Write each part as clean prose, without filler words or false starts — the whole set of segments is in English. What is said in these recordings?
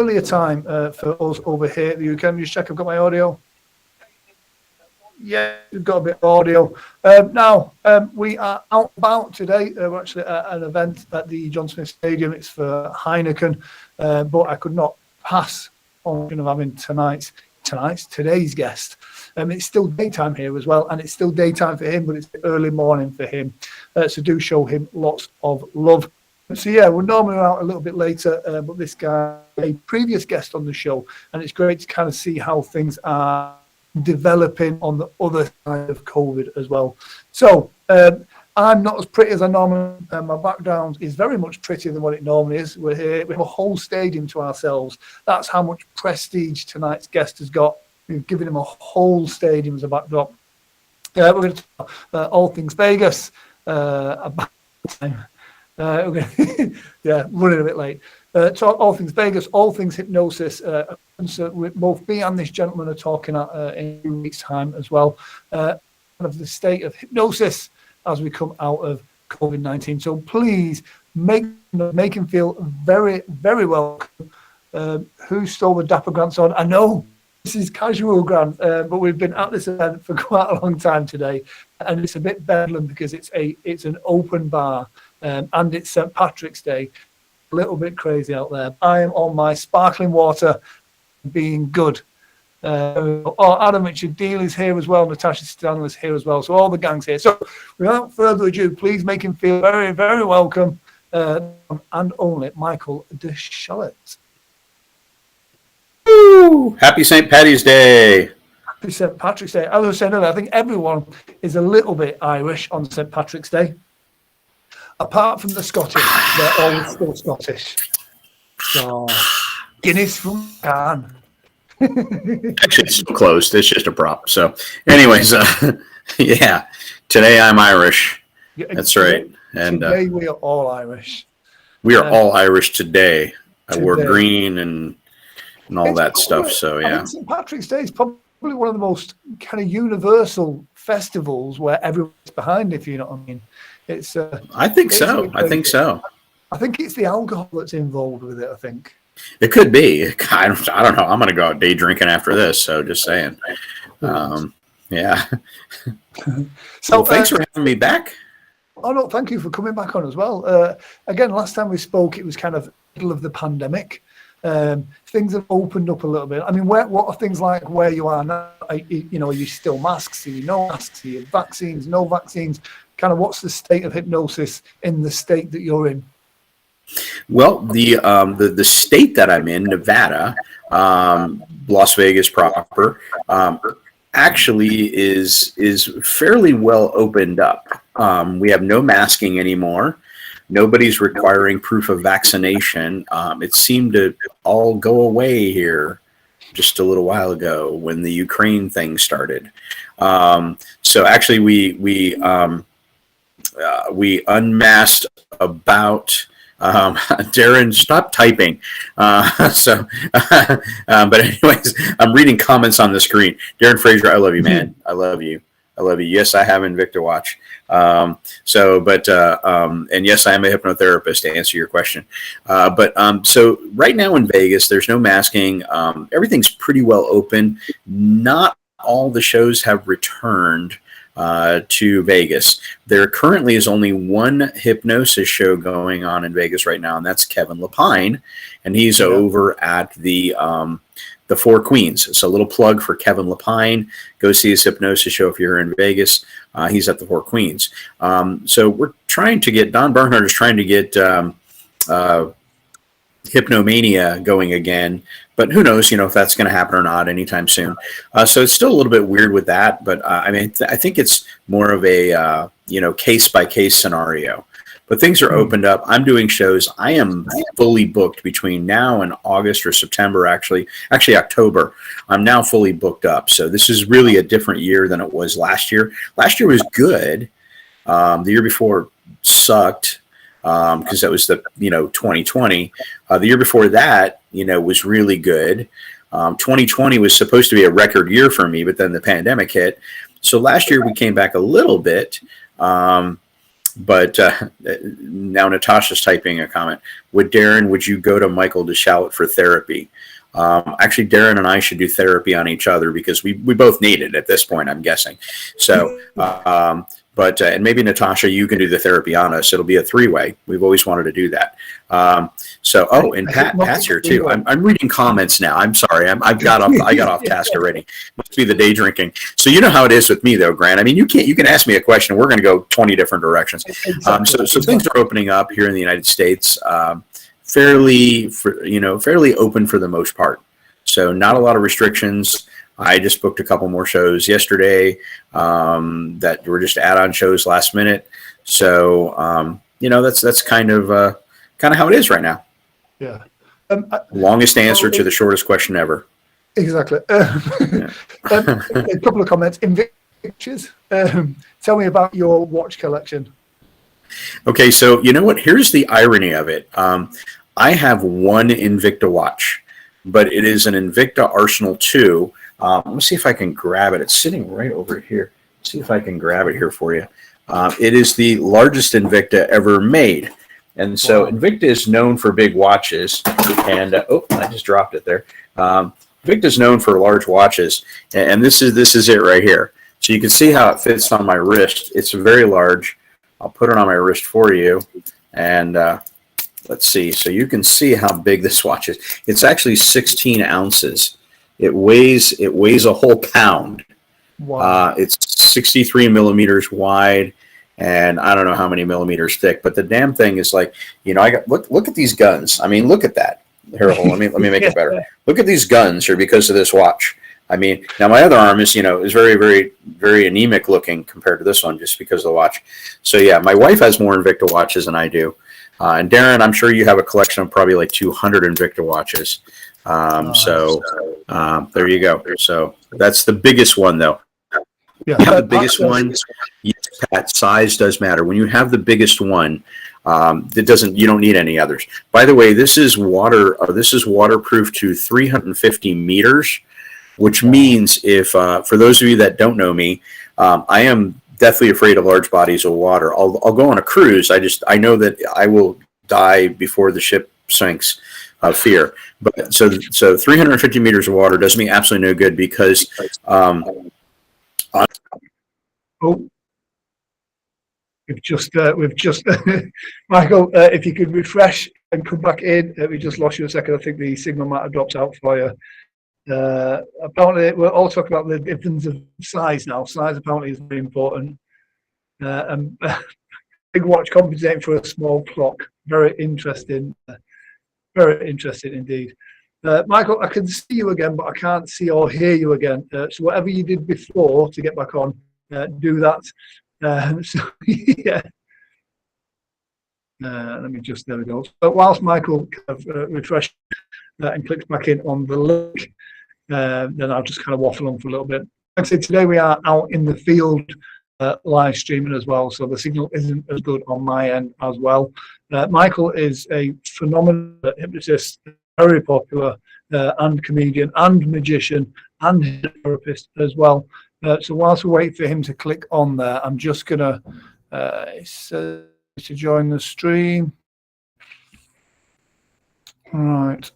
earlier time for us over here at the UK. Just check I've got my audio. Yeah, we've got a bit of audio. Now, we are out about today. We're actually at an event at the John Smith Stadium. It's for Heineken, but I could not pass on having today's guest. It's still daytime here as well, and it's still daytime for him, but it's early morning for him. So do show him lots of love. So yeah, we're normally out a little bit later, but this guy, a previous guest on the show, and it's great to kind of see how things are developing on the other side of COVID as well. So I'm not as pretty as I normally am. My background is very much prettier than what it normally is. We're here, we have a whole stadium to ourselves. That's how much prestige tonight's guest has got. We've given him a whole stadium as a backdrop. We're going to talk all things Vegas, about time. We're going yeah, running a bit late. Talk all things Vegas, all things hypnosis. So both me and this gentleman are talking in a few weeks' time as well. Kind of the state of hypnosis as we come out of COVID-19. So please make him feel very, very welcome. Who stole the Dapper Grant's on? I know this is casual, Grant, but we've been at this event for quite a long time today, and it's a bit bedlam because it's an open bar, and it's St. Patrick's Day. A little bit crazy out there. I am on my sparkling water, being good. Adam Richard Deal is here as well. Natasha Stanley is here as well. So all the gang's here. So without further ado, please make him feel very, very welcome. And only Michael DeShalit. Woo! Happy St. Paddy's Day. Happy St. Patrick's Day. As I was saying earlier, I think everyone is a little bit Irish on St. Patrick's Day. Apart from the Scottish, they're all still Scottish. So Guinness from Cannes. Actually, it's closed. It's just a prop. So, anyways, yeah. Today I'm Irish. That's right. And today we are all Irish. We are all Irish today. I wore green and all that stuff. So yeah. I think St. Patrick's Day is probably one of the most kind of universal festivals where everyone's behind. If you know what I mean. It's. I think so. I think so. I think it's the alcohol that's involved with it. I think. It could be. I don't know. I'm going to go out day drinking after this. So just saying. Yeah. So well, thanks for having me back. Oh, no, thank you for coming back on as well. Again, last time we spoke, it was kind of middle of the pandemic. Things have opened up a little bit. I mean, what are things like where you are now? Are you still masks? Are you no masks? Are you vaccines? No vaccines? Kind of what's the state of hypnosis in the state that you're in? Well, the state that I'm in, Nevada, Las Vegas proper, actually is fairly well opened up. We have no masking anymore. Nobody's requiring proof of vaccination. It seemed to all go away here just a little while ago when the Ukraine thing started. So actually, we unmasked about. Darren, stop typing. But anyways, I'm reading comments on the screen. Darren Fraser, I love you, man. I love you. I love you. Yes, I have Invicta Watch. And yes, I am a hypnotherapist to answer your question. So right now in Vegas, there's no masking. Everything's pretty well open. Not all the shows have returned to Vegas. There currently is only one hypnosis show going on in Vegas right now, and that's Kevin Lapine, and he's over at the Four Queens. So a little plug for Kevin Lapine. Go see his hypnosis show if you're in Vegas. He's at the Four Queens. So we're trying to get, Don Bernhardt is trying to get Hypnomania going again, but who knows, if that's going to happen or not anytime soon. So it's still a little bit weird with that, but I mean, I think it's more of a, case by case scenario, but things are opened up. I'm doing shows. I am fully booked between now and August or September, actually October. I'm now fully booked up. So this is really a different year than it was last year. Last year was good. The year before sucked. Because that was the 2020. The year before that, was really good. 2020 was supposed to be a record year for me, but then the pandemic hit. So last year we came back a little bit, But now Natasha's typing a comment. Would you go to Michael DeShalit for therapy? Actually, Darren and I should do therapy on each other because we both need it at this point, I'm guessing. So, and maybe Natasha, you can do the therapy on us. It'll be a three-way. We've always wanted to do that. And Pat's here too. I'm reading comments now. I'm sorry. I got off task already. Must be the day drinking. So you know how it is with me though, Grant. I mean, you can ask me a question. We're going to go 20 different directions. So things are opening up here in the United States. Fairly open for the most part. So not a lot of restrictions. I just booked a couple more shows yesterday that were just add-on shows last minute. So that's kind of how it is right now. Yeah. Longest answer to the shortest question ever. Exactly. A couple of comments. Invictus. Tell me about your watch collection. Okay, so you know what? Here's the irony of it. I have one Invicta watch, but it is an Invicta Arsenal 2. Let me see if I can grab it. It's sitting right over here. See if I can grab it here for you. It is the largest Invicta ever made. And so Invicta is known for big watches. And, I just dropped it there. Invicta is known for large watches. And this is it right here. So you can see how it fits on my wrist. It's very large. I'll put it on my wrist for you. And let's see. So you can see how big this watch is. It's actually 16 ounces. It weighs a whole pound. Wow. It's 63 millimeters wide, and I don't know how many millimeters thick. But the damn thing is like, I got look at these guns. I mean, look at that. Here, hold on, let me make it better. Look at these guns here because of this watch. I mean, now my other arm is is very, very, very anemic looking compared to this one just because of the watch. So yeah, my wife has more Invicta watches than I do. And Darren, I'm sure you have a collection of probably like 200 Invicta watches. There you go. So that's the biggest one, though. Yeah, the biggest one. Yes, Pat, size does matter. When you have the biggest one, you don't need any others. By the way, this is waterproof to 350 meters, which means for those of you that don't know me, I am deathly afraid of large bodies of water. I'll go on a cruise. I know that I will die before the ship sinks of fear. But so 350 meters of water does me absolutely no good because we've just Michael, if you could refresh and come back in. We just lost you a second. I think the signal might have dropped out for you. Apparently, we're all talking about the difference of size now. Size apparently is very important. And big watch compensating for a small clock. Very interesting. Very interesting indeed. Michael, I can see you again, but I can't see or hear you again. So whatever you did before to get back on, do that. Yeah. Let me just, there we go. But whilst Michael kind of refreshes and clicks back in on the link, then I'll just kind of waffle on for a little bit. Like I say, today we are out in the field live streaming as well, so the signal isn't as good on my end as well. Michael is a phenomenal hypnotist, very popular, and comedian and magician and therapist as well. So whilst we wait for him to click on there, I'm just gonna to join the stream. All right.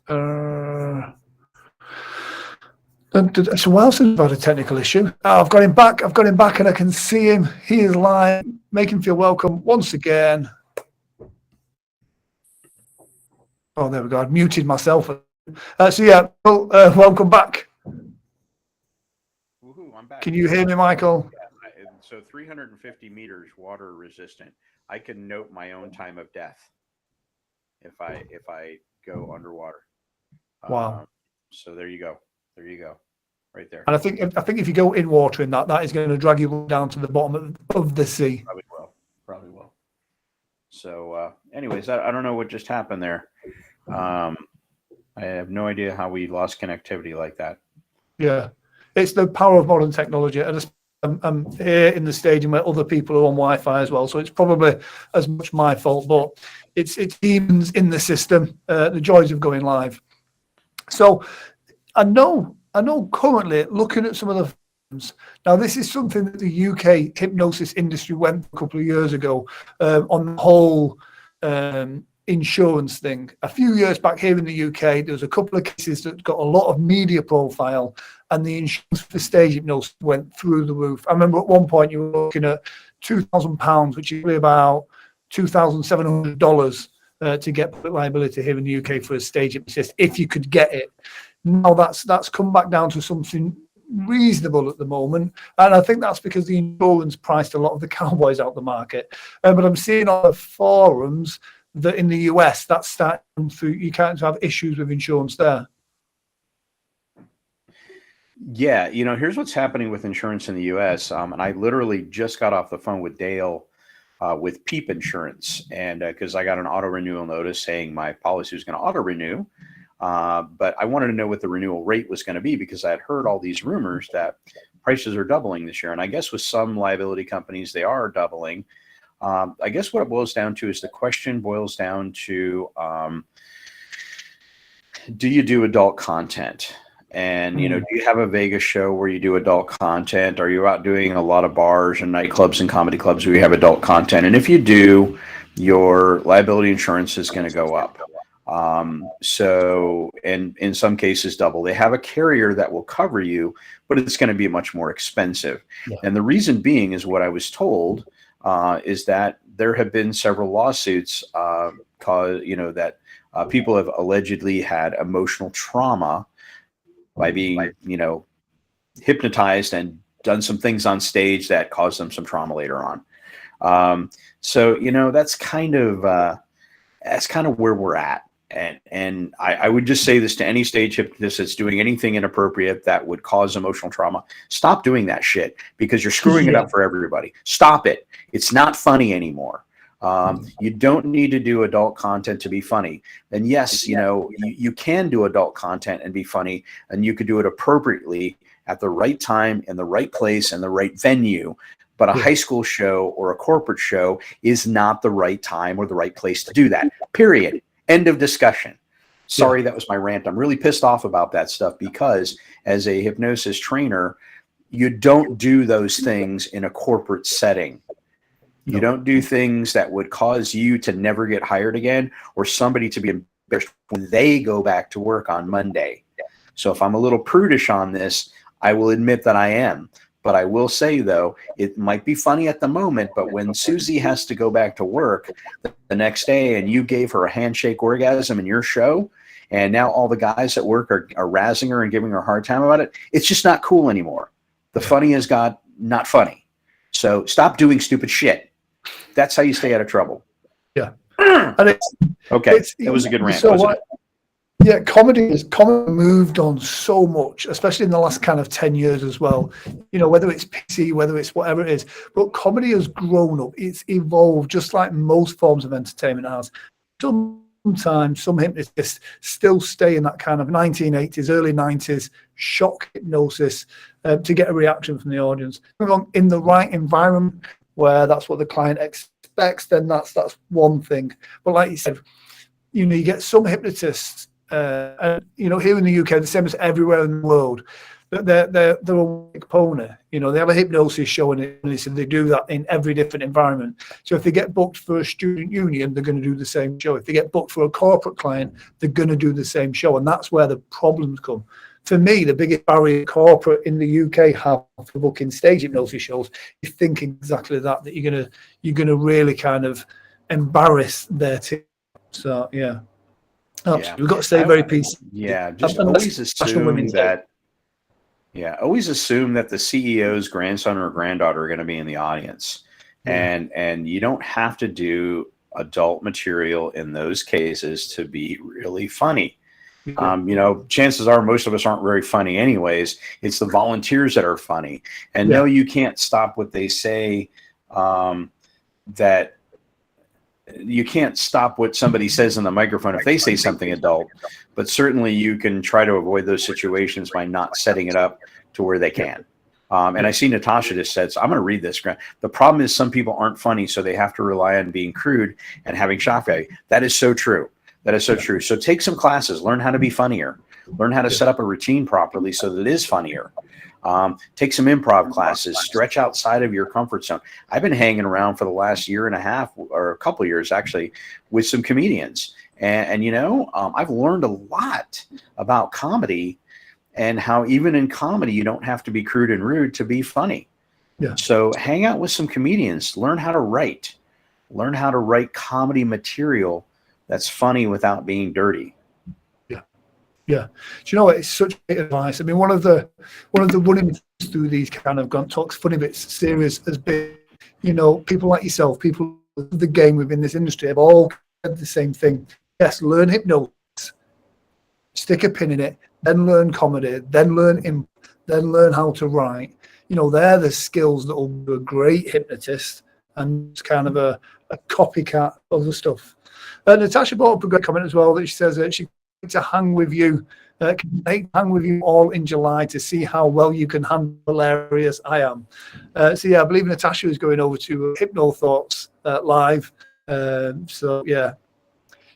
So whilst I've got a technical issue, I've got him back, and I can see him. He is live. Make him feel welcome once again. Oh, there we go. I've muted myself. So yeah, well, welcome back. Woohoo, I'm back. Can you hear me, Michael? Yeah, so 350 meters water resistant. I can note my own time of death if I go underwater. Wow. So there you go. There you go. Right there. And I think if you go in water in that is going to drag you down to the bottom of the sea. Probably will. So anyways, I don't know what just happened there. I have no idea how we lost connectivity like that. Yeah. It's the power of modern technology. And I'm here in the stadium where other people are on Wi-Fi as well. So it's probably as much my fault, but it's demons in the system, the joys of going live. So I know currently looking at some of Now, this is something that the UK hypnosis industry went a couple of years ago on the whole insurance thing. A few years back here in the UK, there was a couple of cases that got a lot of media profile, and the insurance for stage hypnosis went through the roof. I remember at one point you were looking at £2,000, which is really about $2,700 to get public liability here in the UK for a stage hypnotist, if you could get it. Now that's come back down to something reasonable at the moment, and I think that's because the insurance priced a lot of the cowboys out the market. But I'm seeing on the forums that in the US that's starting through, you can't have issues with insurance there. Yeah, here's what's happening with insurance in the US. And I literally just got off the phone with Dale with Peep Insurance, and because I got an auto renewal notice saying my policy was going to auto renew. But I wanted to know what the renewal rate was going to be, because I had heard all these rumors that prices are doubling this year. And I guess with some liability companies, they are doubling. I guess what it boils down to is the question boils down to, do you do adult content? And, do you have a Vegas show where you do adult content? Are you out doing a lot of bars and nightclubs and comedy clubs where you have adult content? And if you do, your liability insurance is going to go up. So, and in some cases double. They have a carrier that will cover you, but it's going to be much more expensive. Yeah. And the reason being is what I was told is that there have been several lawsuits that people have allegedly had emotional trauma by being, hypnotized and done some things on stage that caused them some trauma later on. So, that's kind of where we're at. And I would just say this to any stage hypnotist that's doing anything inappropriate that would cause emotional trauma. Stop doing that shit, because you're screwing it up for everybody. Stop it. It's not funny anymore. You don't need to do adult content to be funny. And yes, you can do adult content and be funny, and you could do it appropriately at the right time, in the right place, and the right venue. But a high school show or a corporate show is not the right time or the right place to do that, period. End of discussion. Sorry, that was my rant. I'm really pissed off about that stuff, because as a hypnosis trainer, you don't do those things in a corporate setting. You don't do things that would cause you to never get hired again, or somebody to be embarrassed when they go back to work on Monday. So if I'm a little prudish on this, I will admit that I am. But I will say, though, it might be funny at the moment, but when Susie has to go back to work the next day and you gave her a handshake orgasm in your show, and now all the guys at work are razzing her and giving her a hard time about it, it's just not cool anymore. The funny has got not funny. So stop doing stupid shit. That's how you stay out of trouble. Yeah. And it was a good rant. So yeah, comedy has moved on so much, especially in the last kind of 10 years as well. Whether it's PC, whether it's whatever it is, but comedy has grown up. It's evolved, just like most forms of entertainment has. Sometimes some hypnotists still stay in that kind of 1980s, early 90s shock hypnosis to get a reaction from the audience. In the right environment where that's what the client expects, then that's one thing. But like you said, you get some hypnotists. And here in the UK, the same as everywhere in the world, they're a big pony. They have a hypnosis show, and they do that in every different environment. So if they get booked for a student union, they're going to do the same show. If they get booked for a corporate client, they're going to do the same show, and that's where the problems come. For me, the biggest barrier corporate in the UK have for booking stage hypnosis shows is thinking exactly that you're gonna really kind of embarrass their team. So yeah. Absolutely. We've got to stay very peaceful. Yeah, just always assume that. Yeah, always assume that the CEO's grandson or granddaughter are going to be in the audience, and you don't have to do adult material in those cases to be really funny. Chances are most of us aren't very funny anyways. It's the volunteers that are funny, and no, you can't stop what they say. That. You can't stop what somebody says in the microphone if they say something adult, but certainly you can try to avoid those situations by not setting it up to where they can. And I see Natasha just said, so I'm going to read this. The problem is some people aren't funny, so they have to rely on being crude and having shock value. That is so true. That is so true. So take some classes, learn how to be funnier, learn how to set up a routine properly so that it is funnier. Take some improv classes, stretch outside of your comfort zone. I've been hanging around for the last year and a half, or a couple of years actually, with some comedians. And I've learned a lot about comedy and how even in comedy, you don't have to be crude and rude to be funny. Yeah. So hang out with some comedians, learn how to write comedy material that's funny without being dirty. Yeah. Do you know what? It's such great advice. I mean, one of the running through these kind of talks, funny bits, series has been, people like yourself, people of the game within this industry have all said the same thing. Yes, learn hypnosis, stick a pin in it, then learn comedy, then learn how to write. They're the skills that will be a great hypnotist and it's kind of a copycat of the stuff. Natasha brought up a great comment as well that she says that she to hang with you all in July to see how well you can handle hilarious I am. So yeah, I believe Natasha is going over to Hypno Thoughts live. So yeah,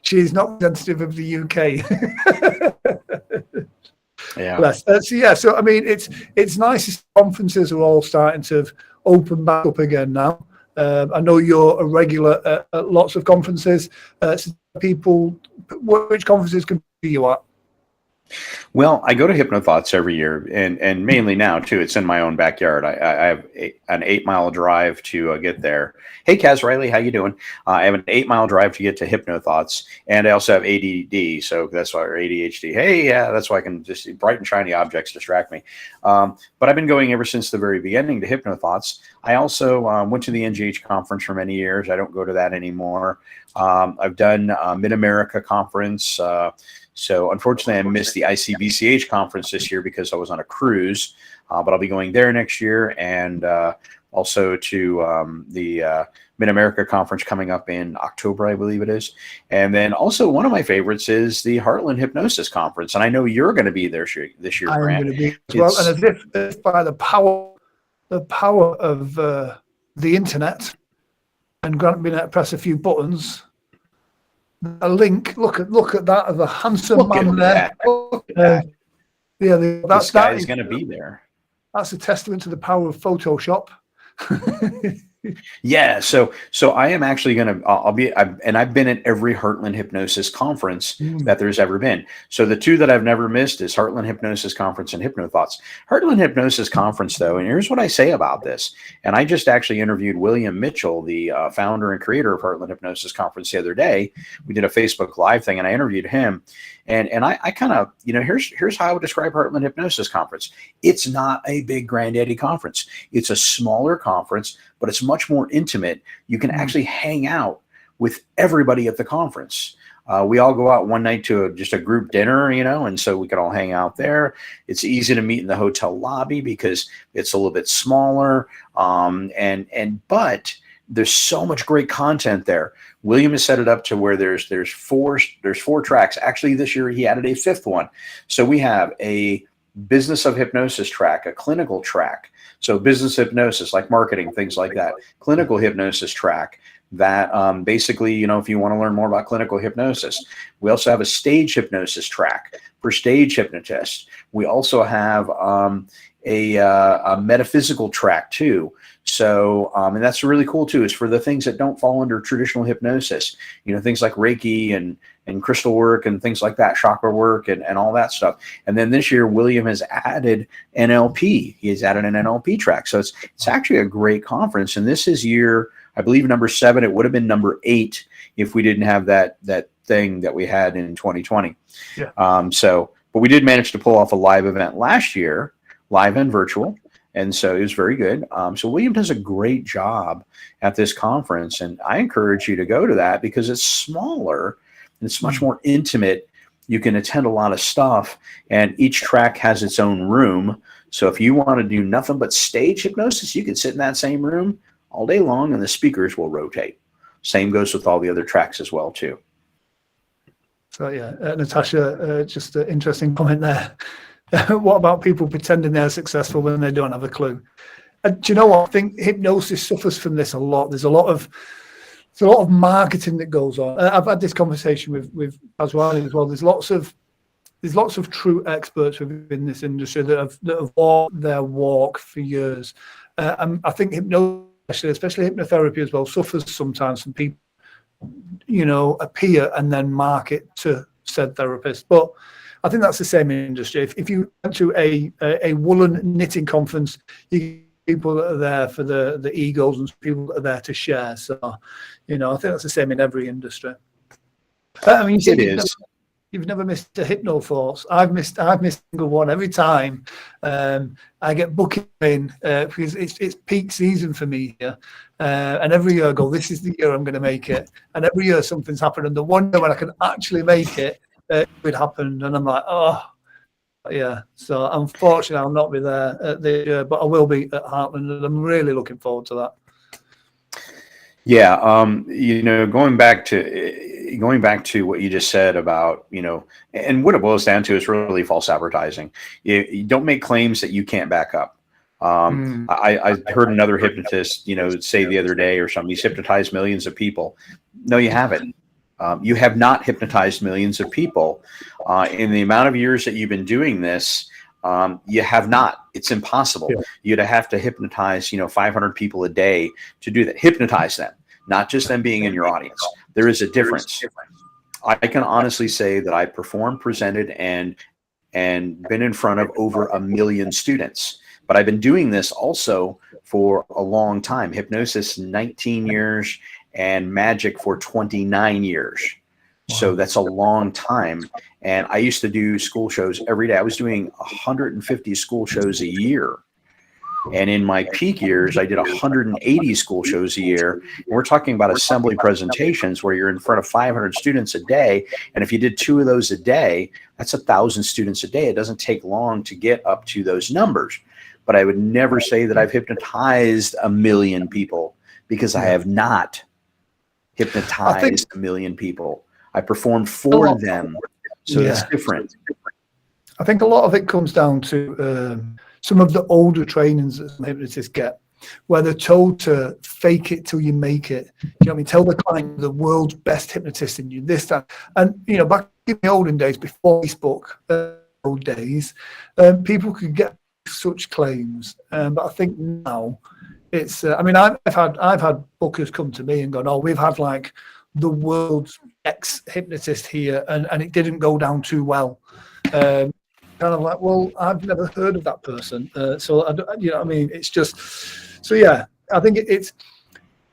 she's not representative of the UK. Yeah. So I mean, it's nice as conferences are all starting to open back up again now. I know you're a regular at lots of conferences. So people, which conferences can you at? Well, I go to Hypno Thoughts every year, and mainly now too. It's in my own backyard. I have an 8-mile drive to get there. Hey, Kaz Riley, how you doing? I have an 8-mile drive to get to Hypno Thoughts, and I also have ADD, so that's why, or ADHD. Hey, yeah, that's why I can just bright and shiny objects distract me. But I've been going ever since the very beginning to Hypno Thoughts. I also went to the NGH conference for many years. I don't go to that anymore. I've done Mid-America conference. So unfortunately, I missed the ICBCH conference this year because I was on a cruise, but I'll be going there next year, and also to the Mid-America conference coming up in October, I believe it is. And then also one of my favorites is the Heartland Hypnosis conference, and I know you're going to be there this year, Grant. I'm going to be as well, and as if by the power of the internet, and Grant being able to press a few buttons. A link. Look at that of a handsome man there. This guy is going to be there. That's a testament to the power of Photoshop. Yeah, so I am actually going to. I've been at every Heartland Hypnosis conference that there's ever been. So the two that I've never missed is Heartland Hypnosis conference and Hypno Thoughts. Heartland Hypnosis conference, though, and here's what I say about this. And I just actually interviewed William Mitchell, the founder and creator of Heartland Hypnosis conference, the other day. We did a Facebook Live thing, and I interviewed him. And I kind of, here's how I would describe Heartland Hypnosis conference. It's not a big granddaddy conference. It's a smaller conference, but it's much more intimate. You can actually hang out with everybody at the conference. We all go out one night to just a group dinner, and so we can all hang out there. It's easy to meet in the hotel lobby because it's a little bit smaller. But there's so much great content there. William has set it up to where there's four tracks. Actually, this year he added a fifth one. So we have a business of hypnosis track, a clinical track. So business hypnosis, like marketing, things like that. Clinical hypnosis track that basically, if you want to learn more about clinical hypnosis. We also have a stage hypnosis track for stage hypnotists. We also have a metaphysical track too. So, and that's really cool too, is for the things that don't fall under traditional hypnosis, things like Reiki and crystal work and things like that, chakra work and all that stuff. And then this year, William has added NLP. He has added an NLP track. So it's actually a great conference. And this is year, I believe, number 7. It would have been number 8 if we didn't have that thing that we had in 2020. Yeah. But we did manage to pull off a live event last year, live and virtual. And so it was very good. So William does a great job at this conference. And I encourage you to go to that because it's smaller and it's much more intimate. You can attend a lot of stuff, and each track has its own room. So if you want to do nothing but stage hypnosis, you can sit in that same room all day long and the speakers will rotate. Same goes with all the other tracks as well, too. So yeah, Natasha, just an interesting comment there. What about people pretending they're successful when they don't have a clue? And do you know what? I think hypnosis suffers from this a lot. There's a lot of marketing that goes on. I've had this conversation with Azwani as well. There's lots of there's lots of true experts within this industry that have walked their walk for years. And I think hypnosis, especially hypnotherapy as well, suffers sometimes from people, appear and then market to said therapist. But I think that's the same industry. If you went to a woolen knitting conference, you get people that are there for the egos and people that are there to share. So, I think that's the same in every industry. I mean, you said you've never missed a hypno force. I've missed a single one every time. I get booking in because it's peak season for me here, and every year I go, this is the year I'm going to make it, and every year something's happened, and the one year when I can actually make it, it happened, and I'm like, oh, yeah. So unfortunately, I'll not be there this year, but I will be at Heartland, and I'm really looking forward to that. Yeah, going back to what you just said about, and what it boils down to is really false advertising. You don't make claims that you can't back up. I heard another hypnotist, say the other day or something, he's hypnotized millions of people. No, you haven't. You have not hypnotized millions of people. In the amount of years that you've been doing this, you have not. It's impossible. Yeah. You'd have to hypnotize, 500 people a day to do that. Hypnotize them, not just them being in your audience. There is a difference. I can honestly say that I performed, presented, and been in front of over 1 million students. But I've been doing this also for a long time. Hypnosis, 19 years, and magic for 29 years. So that's a long time. And I used to do school shows every day. I was doing 150 school shows a year. And in my peak years, I did 180 school shows a year. And we're talking about assembly presentations where you're in front of 500 students a day. And if you did 2 of those a day, that's 1,000 students a day. It doesn't take long to get up to those numbers. But I would never say that I've hypnotized 1 million people, because I have not hypnotized 1 million people. I performed for them. So that's different. I think a lot of it comes down to some of the older trainings that some hypnotists get, where they're told to fake it till you make it. You know what I mean? Tell the client you're the world's best hypnotist and you this, that. And, back in the olden days, before Facebook, old days, people could get such claims. But I think now it's, I've had bookers come to me and gone, oh, we've had like the world's ex-hypnotist here, and it didn't go down too well. Kind of like, well, I've never heard of that person. So, it's just, so yeah, I think it's,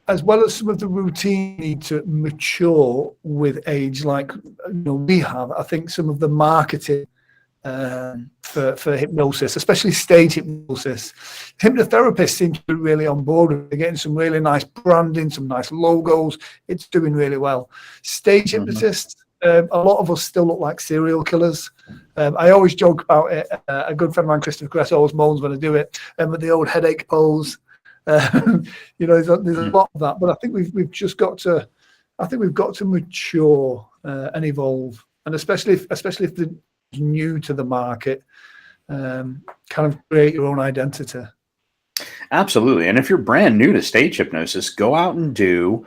as well as some of the routine need to mature with age, like, we have, I think some of the marketing for hypnosis, especially stage hypnosis, hypnotherapists seem to be really on board. They're getting some really nice branding, some nice logos. It's doing really well. Stage hypnotists, a lot of us still look like serial killers. I always joke about it. A good friend of mine, Christopher Cress, always moans when I do it, with the old headache pose. There's a lot of that, but I think we've just got to. I think we've got to mature and evolve, and especially if they're new to the market, kind of create your own identity. Absolutely. And if you're brand new to stage hypnosis, go out and do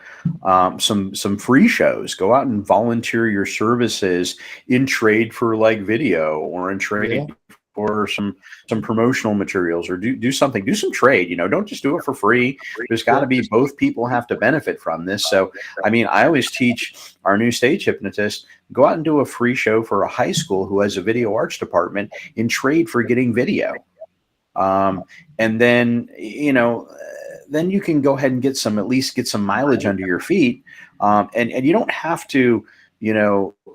some free shows. Go out and volunteer your services in trade for like video, or in trade for some promotional materials, or do something, do some trade. Don't just do it for free. There's got to be, both people have to benefit from this. So, I always teach our new stage hypnotists, go out and do a free show for a high school who has a video arts department in trade for getting video. And then, then you can go ahead and at least get some mileage under your feet. And you don't have to,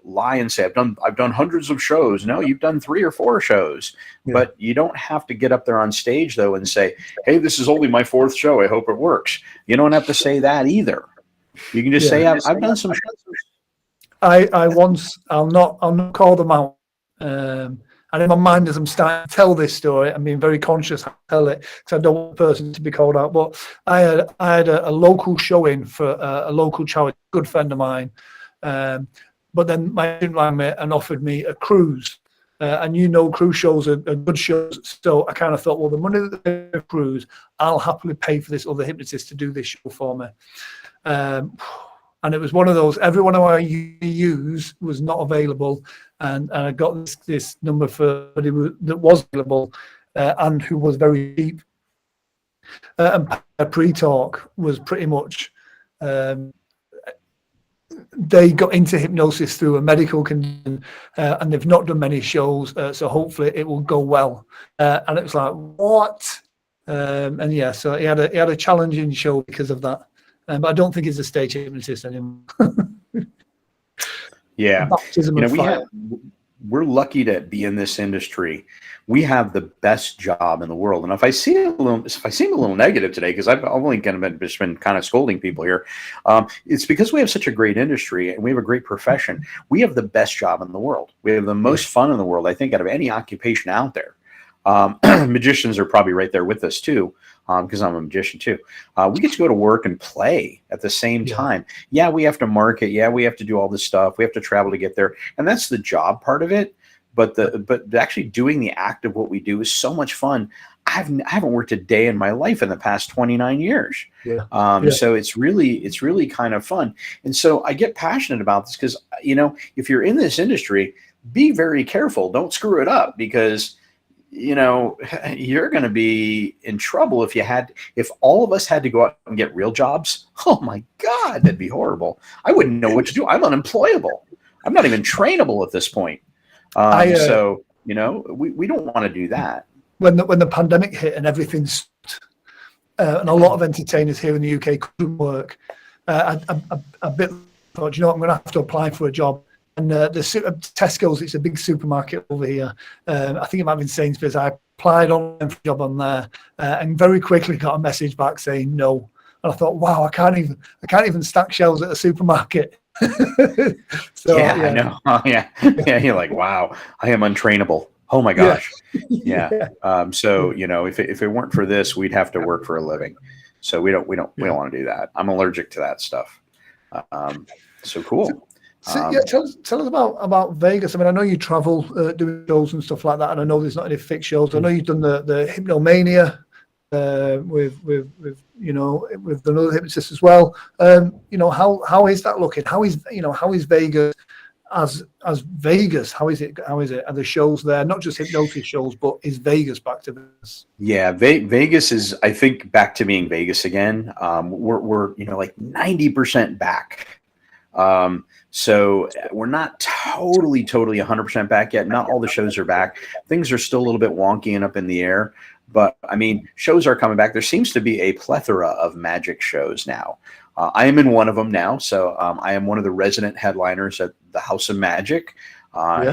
lie and say, I've done hundreds of shows. No, you've done 3 or 4 shows, but you don't have to get up there on stage though and say, hey, this is only my 4th show. I hope it works. You don't have to say that either. You can just say, I've done some shows. I'll not call them out. And in my mind, as I'm starting to tell this story, I'm being very conscious how to tell it, because I don't want the person to be called out. But I had a local showing for a local charity, a good friend of mine. But then my agent rang me and offered me a cruise. And cruise shows are good shows. So I kind of thought, well, the money that they pay for cruise, I'll happily pay for this other hypnotist to do this show for me. And it was one of those, everyone who I used was not available. And I got this number for somebody that was available and who was very cheap. And pre-talk was pretty much, they got into hypnosis through a medical condition, and they've not done many shows, so hopefully it will go well. And it was like, what? And yeah, so he had a challenging show because of that. But I don't think he's a stage hypnotist anymore. Yeah, Baptism of fire. We're lucky to be in this industry. We have the best job in the world. And if I seem a little negative today, because I've only just been kind of scolding people here, it's because we have such a great industry and we have a great profession. We have the best job in the world. We have the most fun in the world, I think, out of any occupation out there. Magicians are probably right there with us too, because I'm a magician too. We get to go to work and play at the same time. Yeah, we have to market. Yeah, we have to do all this stuff. We have to travel to get there, and that's the job part of it. But actually doing the act of what we do is so much fun. I haven't worked a day in my life in the past 29 years. So it's really kind of fun. And so I get passionate about this because, if you're in this industry, be very careful. Don't screw it up, because you're going to be in trouble if all of us had to go out and get real jobs. Oh my God, that'd be horrible. I wouldn't know what to do. I'm unemployable. I'm not even trainable at this point. So we don't want to do that. When the pandemic hit and everything stopped, and a lot of entertainers here in the UK couldn't work, I thought, I'm going to have to apply for a job. And the Tesco's, it's a big supermarket over here. I think it might have been Sainsbury's. I applied on for a job on there, and very quickly got a message back saying no. And I thought, wow, I can't even stack shelves at a supermarket. So, I know. Yeah, you're like, wow, I am untrainable. Oh my gosh. So if it weren't for this, we'd have to work for a living. So we don't want to do that. I'm allergic to that stuff. So cool. So, tell us about Vegas. I mean, I know you travel doing shows and stuff like that, and I know there's not any fixed shows. I know you've done the Hypnomania with another hypnotist as well. How is that looking? How is Vegas as Vegas? How is it? Are the shows there not just hypnosis shows, but is Vegas back to this? Yeah, Vegas is, I think, back to being Vegas again. We're like 90% back. So we're not totally 100% back yet. Not all the shows are back. Things are still a little bit wonky and up in the air, but I mean, shows are coming back. There seems to be a plethora of magic shows now. I am in one of them now. So I am one of the resident headliners at the House of Magic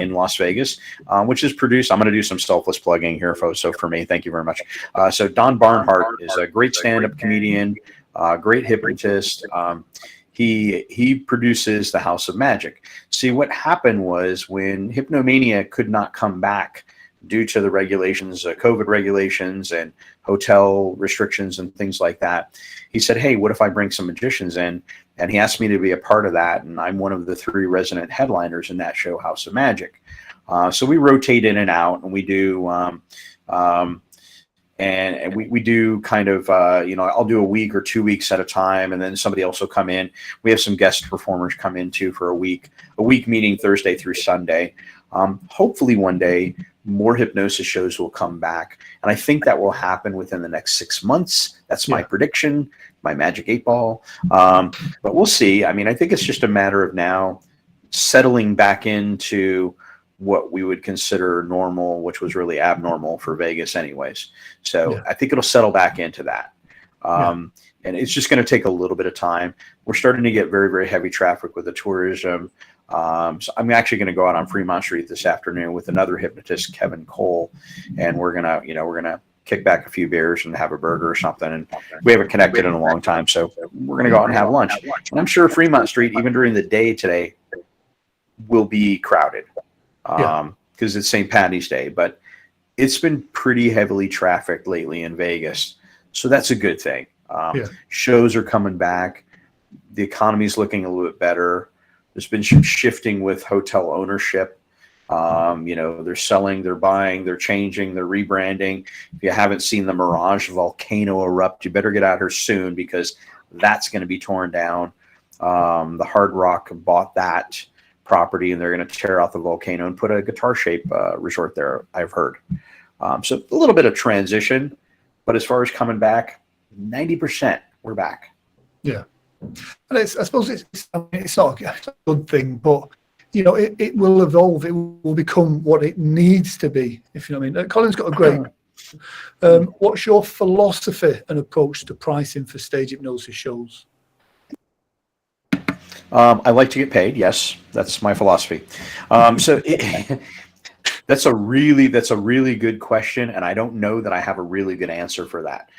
in Las Vegas, which is produced. I'm going to do some selfless plugging here, folks. So for me, thank you very much. So Don Barnhart is a great stand-up comedian, great hypnotist. He produces the House of Magic. See, what happened was when Hypnomania could not come back due to the regulations, COVID regulations and hotel restrictions and things like that, he said, hey, what if I bring some magicians in? And he asked me to be a part of that. And I'm one of the 3 resident headliners in that show, House of Magic. So we rotate in and out, and we do and we do kind of, I'll do a week or 2 weeks at a time, and then somebody else will come in. We have some guest performers come in too for a week meaning Thursday through Sunday. Hopefully one day more hypnosis shows will come back. And I think that will happen within the next 6 months. That's my prediction, my magic 8 ball. But we'll see. I mean, I think it's just a matter of now settling back into what we would consider normal, which was really abnormal for Vegas anyways. So I think it'll settle back into that. And it's just going to take a little bit of time. We're starting to get very, very heavy traffic with the tourism. So I'm actually going to go out on Fremont Street this afternoon with another hypnotist, Kevin Cole, and we're gonna kick back a few beers and have a burger or something. And we haven't connected in a long time, so we're gonna go out and have lunch. And I'm sure Fremont Street, even during the day today, will be crowded because it's St. Patty's Day. But it's been pretty heavily trafficked lately in Vegas, so that's a good thing. Shows are coming back. The economy's looking a little bit better. There's been some shifting with hotel ownership. They're selling, they're buying, they're changing, they're rebranding. If you haven't seen the Mirage volcano erupt, you better get out here soon because that's going to be torn down. The Hard Rock bought that property, and they're going to tear out the volcano and put a guitar shape resort there, I've heard. So a little bit of transition, but as far as coming back, 90% we're back. Yeah. And I suppose it's not a good thing, but it will evolve. It will become what it needs to be, if you know what I mean. Colin's got a great. What's your philosophy and approach to pricing for stage hypnosis shows? I like to get paid. Yes, that's my philosophy. That's a really good question, and I don't know that I have a really good answer for that.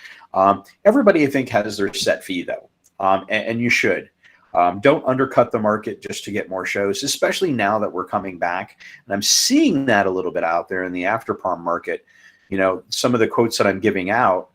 Everybody, I think, has their set fee though, and you should. Don't undercut the market just to get more shows, especially now that we're coming back. And I'm seeing that a little bit out there in the after prom market. Some of the quotes that I'm giving out,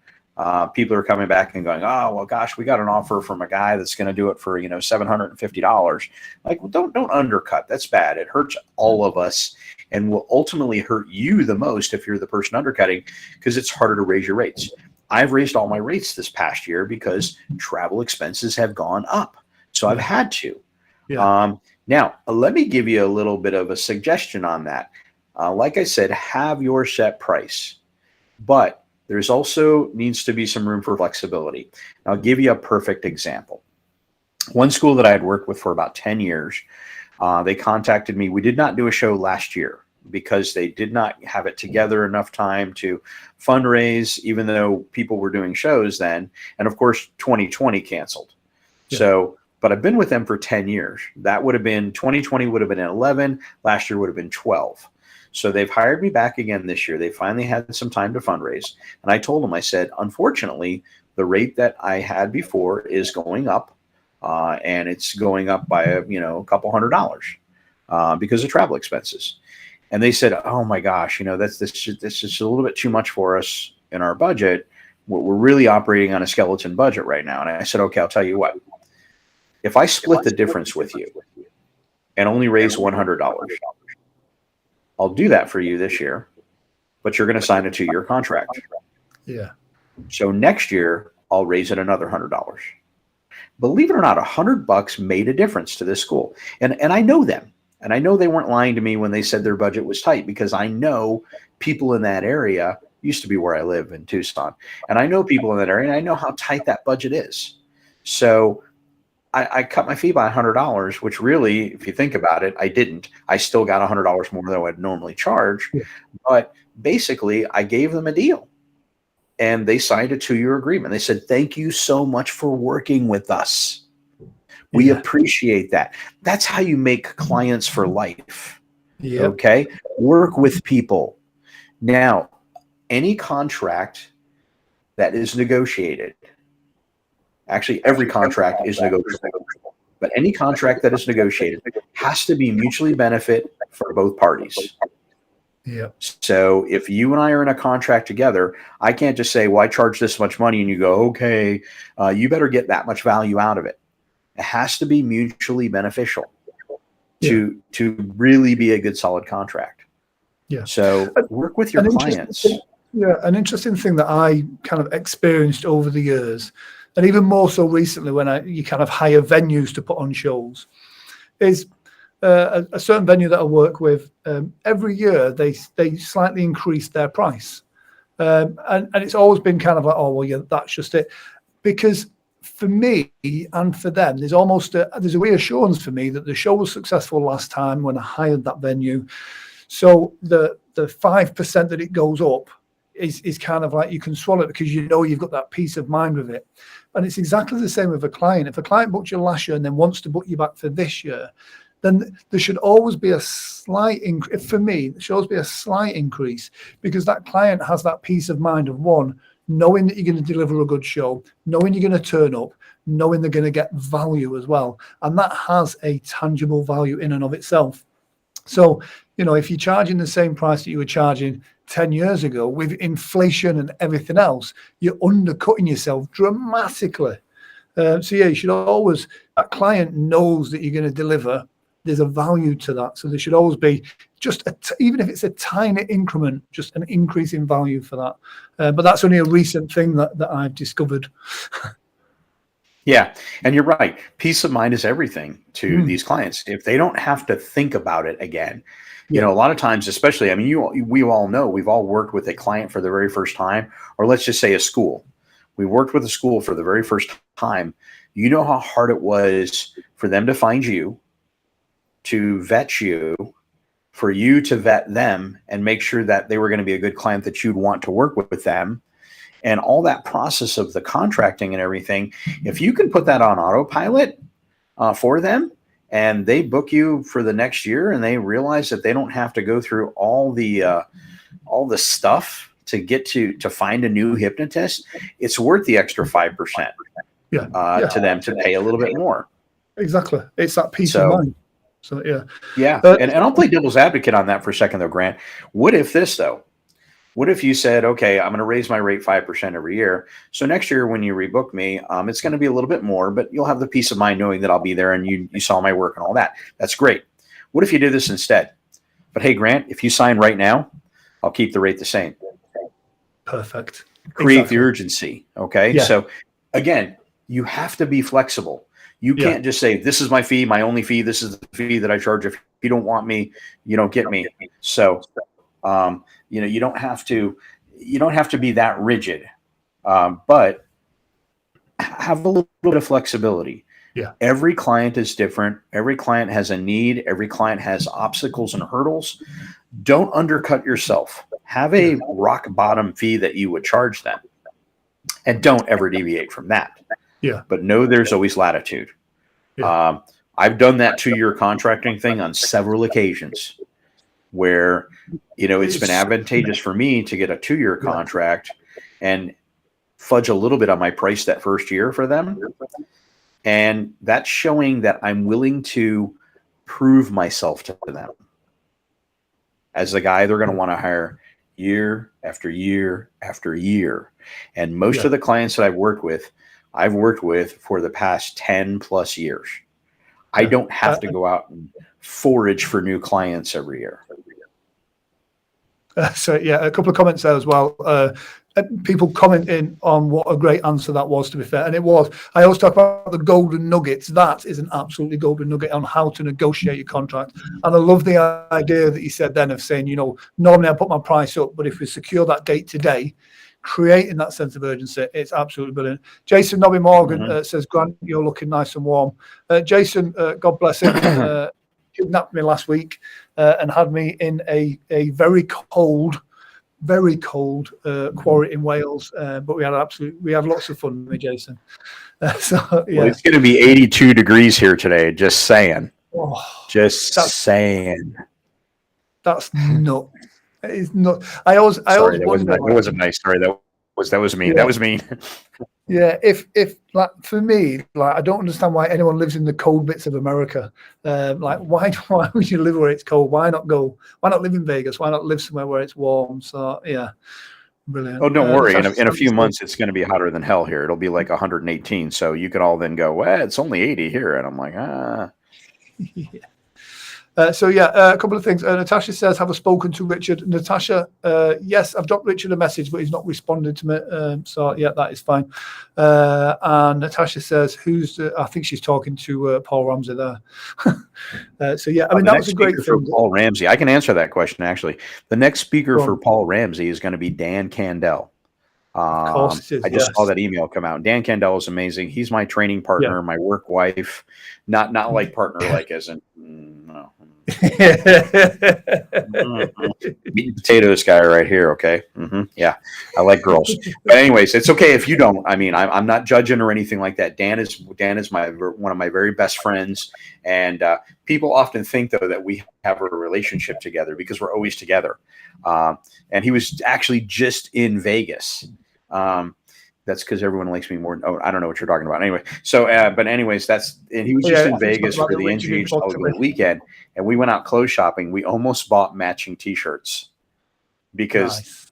people are coming back and going, oh, well, gosh, we got an offer from a guy that's going to do it for, $750. Like, well, don't undercut. That's bad. It hurts all of us and will ultimately hurt you the most if you're the person undercutting, because it's harder to raise your rates. I've raised all my rates this past year because travel expenses have gone up. So I've had to. Yeah. Now, let me give you a little bit of a suggestion on that. Like I said, have your set price, but there's also needs to be some room for flexibility. I'll give you a perfect example. One school that I had worked with for about 10 years, they contacted me. We did not do a show last year because they did not have it together enough time to fundraise, even though people were doing shows then. And of course, 2020 canceled. Yeah. But I've been with them for 10 years. That would have been 2020 would have been 11. Last year would have been 12. So they've hired me back again this year. They finally had some time to fundraise. And I told them, I said, unfortunately, the rate that I had before is going up. And it's going up by a couple $100 because of travel expenses. And they said, oh my gosh, this is a little bit too much for us in our budget. We're really operating on a skeleton budget right now. And I said, okay, I'll tell you what. If I split the difference with you and only raise $100, I'll do that for you this year, but you're going to sign a 2-year contract. Yeah. So next year, I'll raise it another $100. Believe it or not, $100 made a difference to this school. And I know them. And I know they weren't lying to me when they said their budget was tight, because I know people in that area. Used to be where I live in Tucson. And I know people in that area, and I know how tight that budget is. So I cut my fee by $100, which really, if you think about it, I didn't. I still got $100 more than I'd normally charge. Yeah. But basically, I gave them a deal. And they signed a 2-year agreement. They said, thank you so much for working with us. We appreciate that. That's how you make clients for life. Yep. Okay? Work with people. Now, any contract that is negotiated, actually, every contract is negotiable, but any contract that is negotiated has to be mutually benefit for both parties. Yeah. So if you and I are in a contract together, I can't just say, well, I charge this much money, and you go, okay, you better get that much value out of it. It has to be mutually beneficial to really be a good, solid contract. Yeah. So work with your clients. Yeah. An interesting thing that I kind of experienced over the years, and even more so recently when you kind of hire venues to put on shows, is a certain venue that I work with, every year they slightly increase their price. And it's always been kind of like, oh, well, yeah, that's just it. Because for me and for them, there's a reassurance for me that the show was successful last time when I hired that venue. So the 5% that it goes up is kind of like you can swallow it, because you've got that peace of mind with it. And it's exactly the same with a client. If a client booked you last year and then wants to book you back for this year, then there should always be a slight increase. For me, there should always be a slight increase, because that client has that peace of mind of, one, knowing that you're going to deliver a good show, knowing you're going to turn up, knowing they're going to get value as well. And that has a tangible value in and of itself. So, if you're charging the same price that you were charging 10 years ago, with inflation and everything else, you're undercutting yourself dramatically. You should always, that client knows that you're going to deliver. There's a value to that. So there should always be just, even if it's a tiny increment, just an increase in value for that. But that's only a recent thing that I've discovered. Yeah, and you're right. Peace of mind is everything to these clients. If they don't have to think about it again, you know, a lot of times, especially, I mean, we all know we've all worked with a client for the very first time, or let's just say a school. We worked with a school for the very first time. You know how hard it was for them to find you, to vet you, for you to vet them and make sure that they were going to be a good client that you'd want to work with them. And all that process of the contracting and everything, if you can put that on autopilot for them, and they book you for the next year, and they realize that they don't have to go through all the stuff to get to find a new hypnotist, it's worth the extra 5% to them to pay a little bit more. Exactly, it's that peace of mind. So yeah, and I'll play devil's advocate on that for a second, though, Grant. What if this, though? What if you said, okay, I'm going to raise my rate 5% every year. So next year when you rebook me, it's going to be a little bit more, but you'll have the peace of mind knowing that I'll be there and you saw my work and all that. That's great. What if you did this instead? But hey, Grant, if you sign right now, I'll keep the rate the same. Perfect. Create the urgency. Okay. Yeah. So again, you have to be flexible. You can't just say, this is my fee, my only fee. This is the fee that I charge. If you don't want me, you don't get me. So, you know, you don't have to be that rigid, but have a little bit of flexibility. Yeah. Every client is different. Every client has a need. Every client has obstacles and hurdles. Don't undercut yourself. Have a rock bottom fee that you would charge them, and don't ever deviate from that. Yeah. But know there's always latitude. Yeah. I've done that 2-year contracting thing on several occasions, where, you know, it's been advantageous for me to get a 2-year contract and fudge a little bit on my price that first year for them. And that's showing that I'm willing to prove myself to them as the guy they're going to want to hire year after year after year. And most of the clients that I've worked with for the past 10 plus years. I don't have to go out and forage for new clients every year. So a couple of comments there as well. People commenting on what a great answer that was, to be fair. And it was. I always talk about the golden nuggets. That is an absolutely golden nugget on how to negotiate your contract. And I love the idea that you said then of saying, you know, normally I put my price up, but if we secure that date today, creating that sense of urgency, it's absolutely brilliant. Jason Nobby Morgan says, Grant, you're looking nice and warm. Jason, God bless him, kidnapped me last week and had me in a very cold quarry in Wales, but we had lots of fun with me, Jason. Well, it's going to be 82 degrees here today. Just saying. Saying. That's nuts. It's not. I always wonder. That wasn't nice. Sorry, that was mean. That was mean. Yeah, if like for me, like I don't understand why anyone lives in the cold bits of America. Like why would you live where it's cold? Why not live in Vegas? Why not live somewhere where it's warm? So yeah, brilliant. Oh, don't worry. In a few months, it's going to be hotter than hell here. It'll be like 118. So you could all then go, well, it's only 80 here, and I'm like, Yeah. A couple of things. Natasha says, have I spoken to Richard? Natasha, yes, I've dropped Richard a message, but he's not responded to me. That is fine. And Natasha says, I think she's talking to Paul Ramsey there. That was a great thing. Paul Ramsey. I can answer that question, actually. The next speaker for Paul Ramsey is going to be Dan Candell. Of course it is, I just saw that email come out. Dan Candell is amazing. He's my training partner, my work wife, not like partner, like as in no. Meat and potatoes guy right here. Okay. Yeah. I like girls, but anyways, it's okay if you don't. I mean, I'm not judging or anything like that. Dan is one of my very best friends. And people often think though, that we have a relationship together because we're always together. And he was actually just in Vegas. That's because everyone likes me more. Oh, I don't know what you're talking about. Anyway, so but anyways, and he was just in Vegas for the NGH weekend, and we went out clothes shopping. We almost bought matching T-shirts because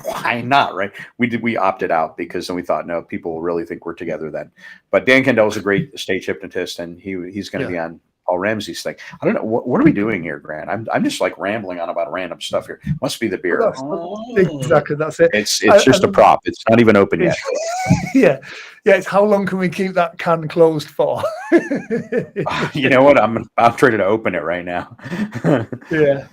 why not, right? We opted out because then we thought, no, people will really think we're together then. But Dan Candell is a great stage hypnotist, and he's going to be on Paul Ramsey's thing. I don't know. What are we doing here, Grant? I'm just like rambling on about random stuff here. Must be the beer. Exactly, that's it. It's just a prop. It's not even open yet. Yeah. It's how long can we keep that can closed for? You know what? I'm ready to open it right now. Yeah.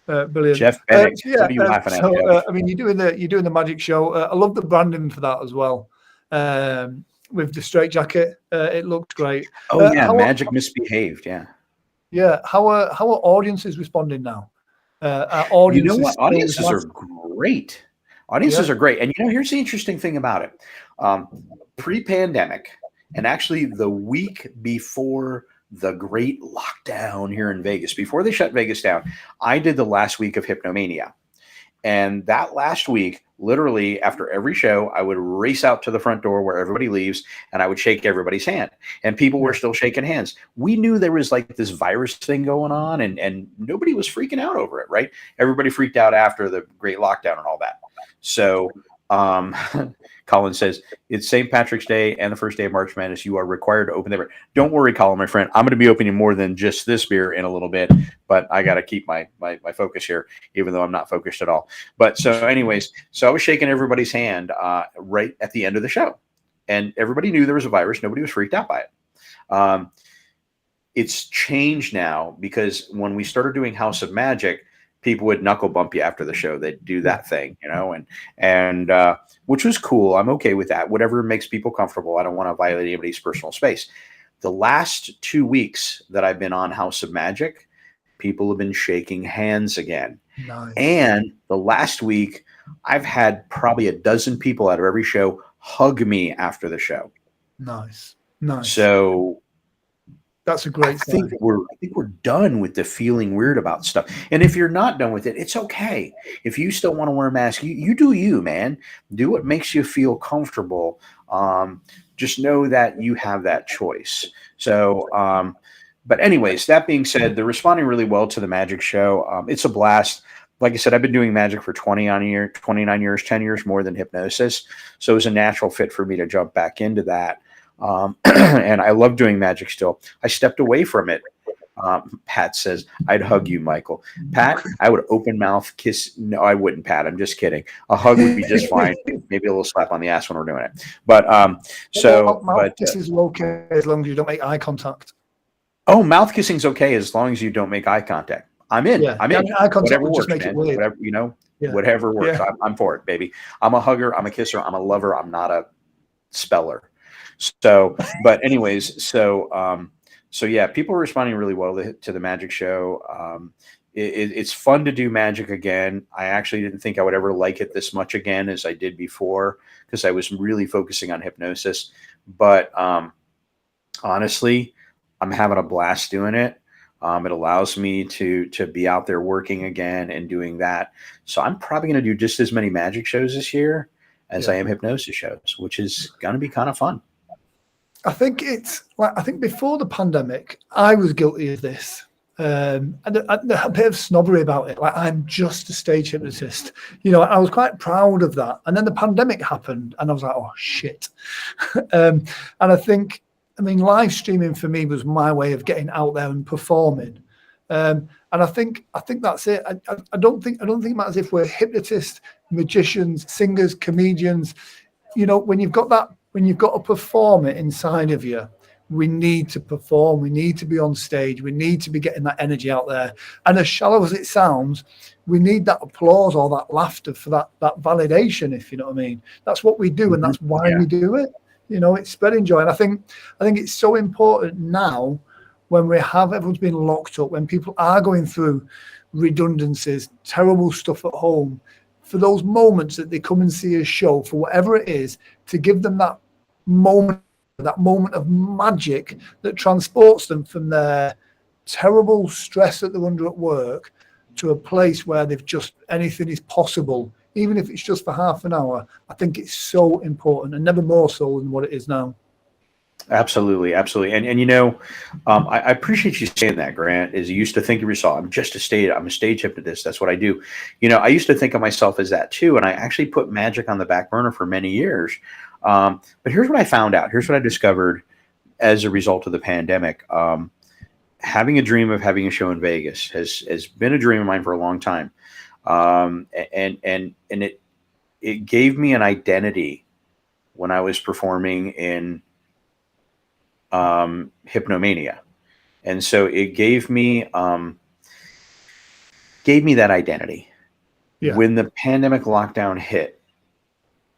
Brilliant. Jeff Bennett, what are you laughing at? I mean, you're doing the magic show. I love the branding for that as well. With the straight jacket, it looks great. Oh yeah, Magic Misbehaved. Yeah. Yeah. How are audiences responding now? You know what? Audiences are great. Audiences are great. And here's the interesting thing about it. Pre-pandemic, and actually the week before the great lockdown here in Vegas, before they shut Vegas down, I did the last week of Hypnomania. And that last week, literally after every show, I would race out to the front door where everybody leaves and I would shake everybody's hand. And people were still shaking hands. We knew there was like this virus thing going on and nobody was freaking out over it, right? Everybody freaked out after the great lockdown and all that. So Colin says, it's St. Patrick's Day and the first day of March Madness. You are required to open the beer. Don't worry, Colin, my friend. I'm going to be opening more than just this beer in a little bit, but I got to keep my focus here, even though I'm not focused at all. But so anyways, so I was shaking everybody's hand right at the end of the show. And everybody knew there was a virus. Nobody was freaked out by it. It's changed now because when we started doing House of Magic, people would knuckle bump you after the show. They'd do that thing, and which was cool. I'm okay with that. Whatever makes people comfortable. I don't want to violate anybody's personal space. The last 2 weeks that I've been on House of Magic, people have been shaking hands again. Nice. And the last week, I've had probably a dozen people out of every show hug me after the show. Nice. So that's a great thing. I think we're done with the feeling weird about stuff. And if you're not done with it, it's okay. If you still want to wear a mask, you do you, man. Do what makes you feel comfortable. Just know that you have that choice. So, but anyways, that being said, they're responding really well to the magic show. It's a blast. Like I said, I've been doing magic for 29 years, 10 years more than hypnosis. So it was a natural fit for me to jump back into that. And I love doing magic still. I stepped away from it. Pat says, I'd hug you, Michael. Pat, I would open mouth kiss. No, I wouldn't, Pat. I'm just kidding. A hug would be just fine. Maybe a little slap on the ass when we're doing it. But mouth kiss is okay as long as you don't make eye contact. Oh, mouth kissing's okay as long as you don't make eye contact. I'm in. Yeah. I'm in. Eye contact whatever would works, just make man. it weird. Whatever works. Yeah. I'm for it, baby. I'm a hugger. I'm a kisser. I'm a lover. I'm not a speller. So, but anyways, so yeah, people are responding really well to the magic show. It's fun to do magic again. I actually didn't think I would ever like it this much again as I did before because I was really focusing on hypnosis. But honestly, I'm having a blast doing it. It allows me to be out there working again and doing that. So I'm probably going to do just as many magic shows this year as I am hypnosis shows, which is going to be kind of fun. I think it's like, I think before the pandemic, I was guilty of this. And a bit of snobbery about it. Like, I'm just a stage hypnotist. I was quite proud of that. And then the pandemic happened and I was like, oh shit. And I mean, live streaming for me was my way of getting out there and performing. And I think that's it. I don't think it matters if we're hypnotists, magicians, singers, comedians. When you've got to perform it inside of you, we need to perform. We need to be on stage. We need to be getting that energy out there. And as shallow as it sounds, we need that applause or that laughter for that validation, if you know what I mean. That's what we do, and that's why we do it. It's spreading joy. And I think it's so important now when everyone's been locked up, when people are going through redundancies, terrible stuff at home, for those moments that they come and see a show, for whatever it is, to give them that moment of magic that transports them from their terrible stress that they're under at work to a place where anything is possible, even if it's just for half an hour. I think it's so important, and never more so than what it is now. Absolutely. And I appreciate you saying that, Grant. Is you used to think of yourself, I'm a stage hypnotist. That's what I do. I used to think of myself as that too, and I actually put magic on the back burner for many years. But here's what I found out. Here's what I discovered as a result of the pandemic. having a dream of having a show in Vegas has been a dream of mine for a long time. And it gave me an identity when I was performing in Hypnomania. And so it gave me that identity. Yeah. When the pandemic lockdown hit,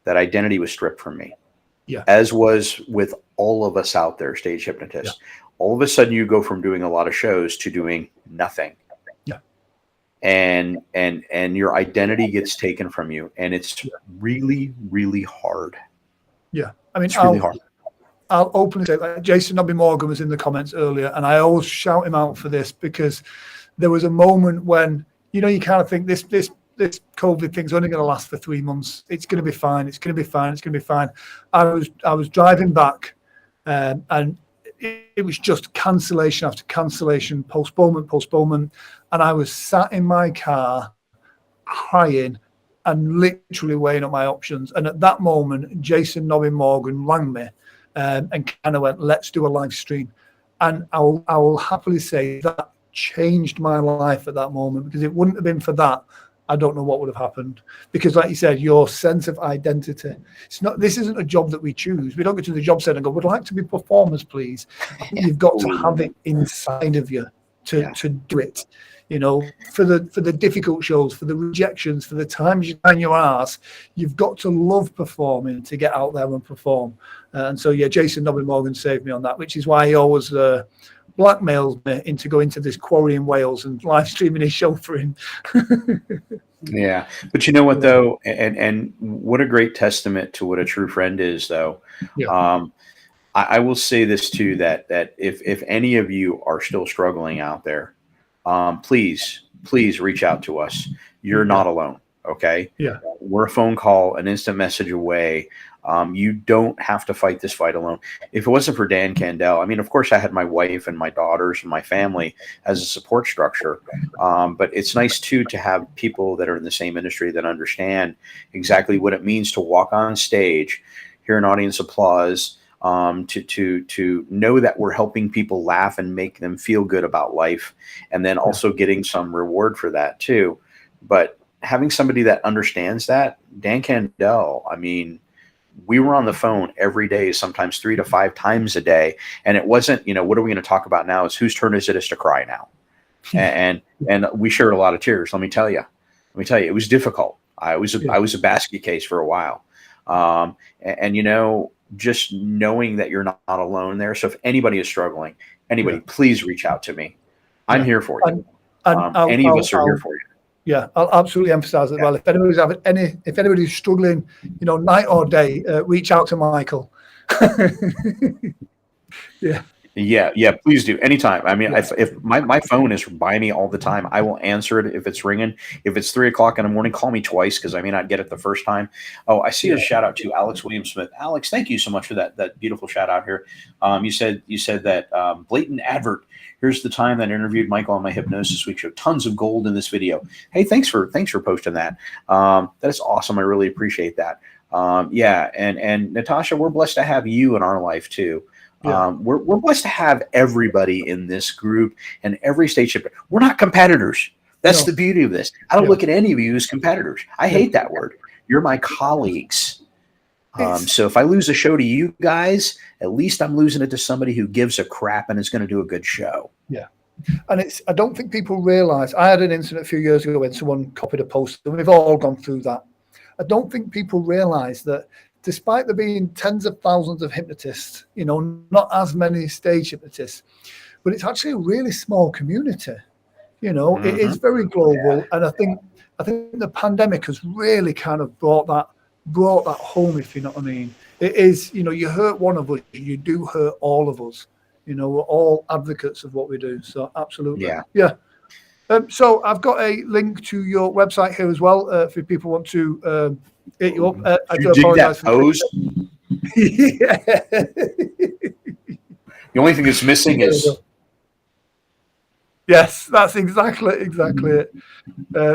that identity was stripped from me. Yeah. As was with all of us out there, stage hypnotists. Yeah. All of a sudden you go from doing a lot of shows to doing nothing. Yeah. And your identity gets taken from you. And it's really, really hard. Yeah. I mean, it's really hard. I'll openly say, like, Jason Nobby Morgan was in the comments earlier, and I always shout him out for this, because there was a moment when, you know, you kind of think this COVID thing's only going to last for 3 months. It's going to be fine. It's going to be fine. It's going to be fine. I was driving back, and it was just cancellation after cancellation, postponement. And I was sat in my car crying and literally weighing up my options. And at that moment, Jason Nobby Morgan rang me and kind of went, let's do a live stream. And I will happily say that changed my life at that moment, because it wouldn't have been for that, I don't know what would have happened. Because like you said, your sense of identity, this isn't a job that we choose. We don't go to the job center and go, would like to be performers, please. You've got to have it inside of you to do it. You know, for the difficult shows, for the rejections, for the times you bang your ass, you've got to love performing to get out there and perform. And so, yeah, Jason Nobby Morgan saved me on that, which is why he always blackmailed me into going to this quarry in Wales and live streaming his show for him. Yeah. But you know what, though? And what a great testament to what a true friend is, though. Yeah. I will say this, too, that if any of you are still struggling out there, please reach out to us. You're not alone. Okay. Yeah. We're a phone call, an instant message away. You don't have to fight this fight alone. If it wasn't for Dan Candell, I mean, of course I had my wife and my daughters and my family as a support structure. But it's nice too, to have people that are in the same industry that understand exactly what it means to walk on stage, hear an audience applause, to know that we're helping people laugh and make them feel good about life, and then also getting some reward for that too. But having somebody that understands that, Dan Candell, I mean, we were on the phone every day, sometimes 3 to 5 times a day. And it wasn't, you know, what are we going to talk about now? Is whose turn is it to cry now? and we shared a lot of tears. Let me tell you, it was difficult. I was a basket case for a while. And you know, just knowing that you're not alone there. So if anybody is struggling, please reach out to me. I'm here for you. Any of us are here for you. Yeah, I'll absolutely emphasize as well. If anybody's struggling, you know, night or day, reach out to Michael. Yeah, please do. Anytime. I mean, if my phone is by me all the time, I will answer it if it's ringing. If it's 3 o'clock in the morning, call me twice, because I may not get it the first time. Oh, I see a shout out to Alex William Smith. Alex, thank you so much for that beautiful shout out here. You said that blatant advert. Here's the time that I interviewed Michael on my Hypnosis Week show. Tons of gold in this video. Hey, thanks for posting that. That is awesome. I really appreciate that. And Natasha, we're blessed to have you in our life too. Yeah. We're blessed to have everybody in this group and every stage. We're not competitors. That's the beauty of this. I don't look at any of you as competitors. I hate that word. You're my colleagues. So if I lose a show to you guys, at least I'm losing it to somebody who gives a crap and is going to do a good show. Yeah. And I don't think people realize, I had an incident a few years ago when someone copied a post, and we've all gone through that. I don't think people realize that despite there being tens of thousands of hypnotists, you know, not as many stage hypnotists, but it's actually a really small community. You know, it is very global. And I think the pandemic has really kind of brought that home, if you know what I mean. It is, you know, you hurt one of us, you do hurt all of us. You know, we're all advocates of what we do. So absolutely. Yeah. So I've got a link to your website here as well, if people want to hit you up. I do apologize for the only thing that's missing is. Yes, that's exactly it.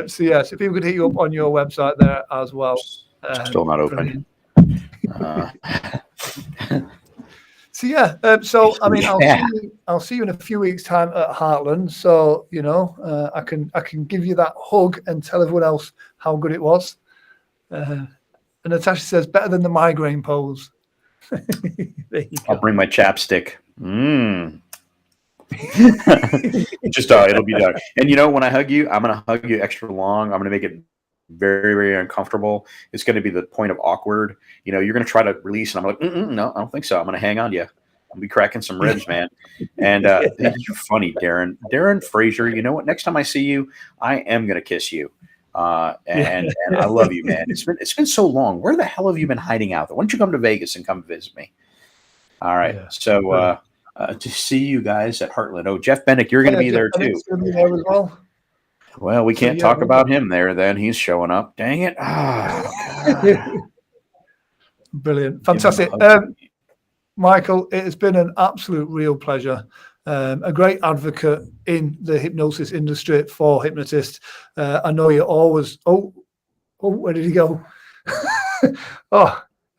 So yes, if people could hit you up on your website there as well. Still not open. So yeah, so I mean, Yeah. I'll see you in a few weeks' time at Heartland. So you know, I can give you that hug and tell everyone else how good it was. And Natasha says better than the migraine pose. There you I'll go. bring my chapstick. Just it'll be done. And you know, when I hug you, I'm gonna hug you extra long. I'm gonna make it very, very uncomfortable. It's gonna be the point of awkward. You know, you're gonna try to release, and I'm like, no, I don't think so. I'm gonna hang on to you. I'll be cracking some ribs, man. And you're funny, Darren. Darren Fraser. You know what? Next time I see you, I am gonna kiss you. And I love you, man. It's been so long. Where the hell have you been hiding out? Why don't you come to Vegas and come visit me? All right. Yeah. So to see you guys at Heartland. Oh, Jeff Bennick, you're going to be there too. Gonna be there as well. Well, we can't talk about him there. Then he's showing up. Dang it! Brilliant, fantastic. Michael, it has been an absolute real pleasure. A great advocate in the hypnosis industry for hypnotists. I know you're always. Oh, where did he go?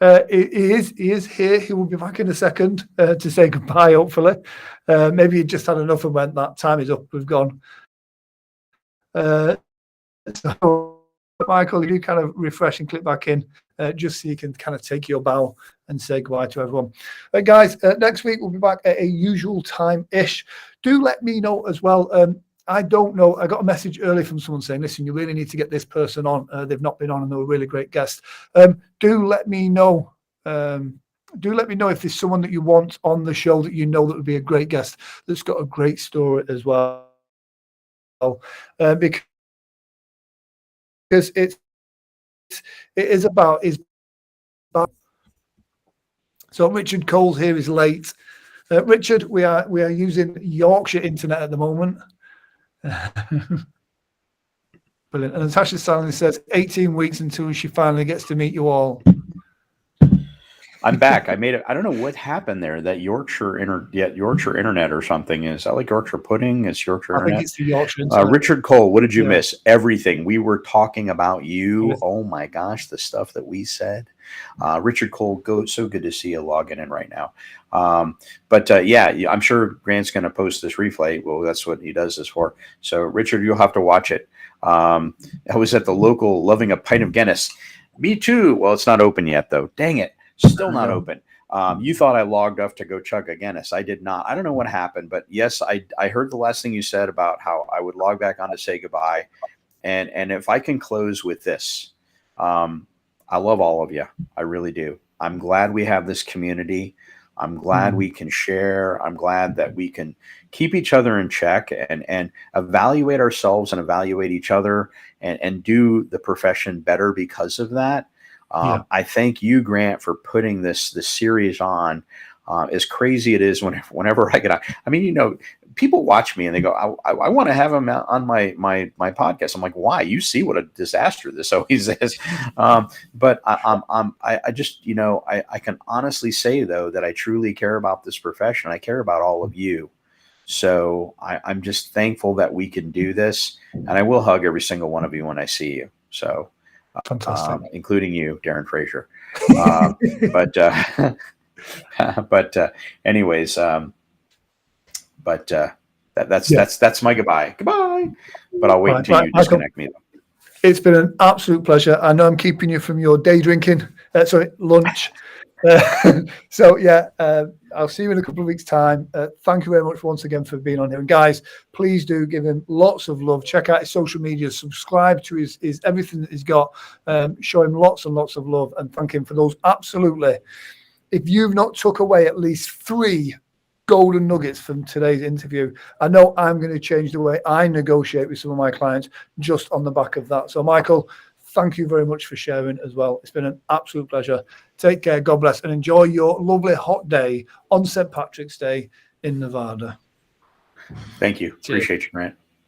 He is here. He will be back in a second to say goodbye, hopefully. Maybe he just had enough and went, that time is up, we've gone. So, Michael, you kind of refresh and click back in just so you can kind of take your bow and say goodbye to everyone. Guys, next week we'll be back at a usual time-ish. Do let me know as well. I don't know. I got a message early from someone saying, listen, you really need to get this person on. They've not been on and they're a really great guest. Do let me know. Do let me know if there's someone that you want on the show that you know that would be a great guest that's got a great story as well. Because it is about. So Richard Coles here is late. Richard, we are using Yorkshire internet at the moment. Brilliant. And Natasha Stanley says 18 weeks until she finally gets to meet you all. I'm back. I made it. I don't know what happened there. That Yorkshire internet or something. Is that like Yorkshire pudding? It's Yorkshire internet. I think it's the Yorkshire internet. Richard Cole, what did you miss? Everything. We were talking about you. Oh my gosh, the stuff that we said. Richard Cole, so good to see you logging in right now. Yeah, I'm sure Grant's going to post this replay. Well, that's what he does this for. So Richard, you'll have to watch it. I was at the local loving a pint of Guinness. Me too. Well, it's not open yet though. Dang it. Still not open. You thought I logged off to go chug a Guinness. I did not. I don't know what happened, but yes, I heard the last thing you said about how I would log back on to say goodbye. And if I can close with this, I love all of you. I really do. I'm glad we have this community. I'm glad we can share. I'm glad that we can keep each other in check and evaluate ourselves and evaluate each other and do the profession better because of that. I thank you, Grant, for putting this series on. As crazy it is whenever I get on. I mean, you know, people watch me and they go, I want to have him on my podcast. I'm like, why? You see what a disaster this always is. But I just, you know, I can honestly say though that I truly care about this profession. I care about all of you. So I'm just thankful that we can do this, and I will hug every single one of you when I see you. So. Fantastic. Including you, Darren Fraser. Anyways, that's my goodbye. Goodbye. But I'll wait until you disconnect me. It's been an absolute pleasure. I know I'm keeping you from your day drinking. Lunch. So yeah, I'll see you in a couple of weeks' time. Thank you very much once again for being on here. And guys, please do give him lots of love. Check out his social media, subscribe to his everything that he's got. Show him lots and lots of love and thank him for those. Absolutely. If you've not took away at least 3 golden nuggets from today's interview, I know I'm going to change the way I negotiate with some of my clients just on the back of that. So Michael, thank you very much for sharing as well. It's been an absolute pleasure. Take care, God bless, and enjoy your lovely hot day on St. Patrick's Day in Nevada. Thank you. Cheers. Appreciate you, Grant.